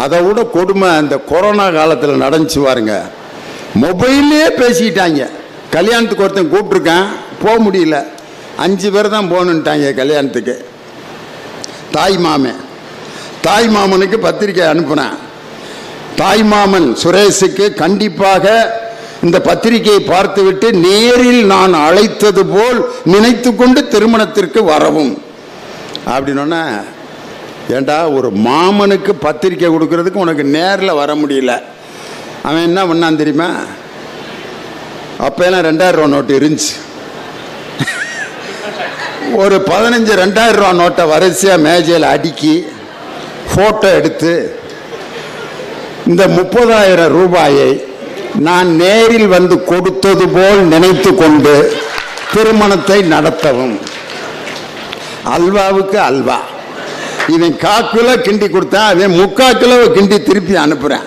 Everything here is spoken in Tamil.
அதை விட கொடுமை அந்த கொரோனா காலத்தில் நடந்துச்சு பாருங்க. மொபைல்லே பேசிக்கிட்டாங்க. கல்யாணத்துக்கு ஒருத்தன் கூப்பிட்ருக்கேன், போக முடியல. 5 பேர் தான் போகணுன்ட்டாங்க கல்யாணத்துக்கு. தாய் மாமனுக்கு பத்திரிக்கை அனுப்புனேன். தாய் மாமன் சுரேஷுக்கு கண்டிப்பாக இந்த பத்திரிகையை பார்த்துவிட்டு நேரில் நான் அழைத்தது போல் நினைத்து கொண்டு திருமணத்திற்கு வரவும் அப்படின்னா, ஏண்டா ஒரு மாமனுக்கு பத்திரிக்கை கொடுக்கறதுக்கு உனக்கு நேரில் வர முடியல. அவன் என்ன பண்ணான் தெரியுமா? அப்போலாம் 2000 ரூபா நோட்டு இருந்துச்சு. ஒரு 15 2000 ரூபா நோட்டை வரிசையாக மேஜையில் அடுக்கி ஃபோட்டோ எடுத்து இந்த 30,000 ரூபாயை நான் நேரில் வந்து கொடுத்தது போல் நினைத்து கொண்டு திருமணத்தை நடத்தவும். அல்வாவுக்கு அல்வா. இவன் 1/4 கிலோ கிண்டி கொடுத்தா அவன் 3/4 கிலோ கிண்டி திருப்பி அனுப்புகிறேன்.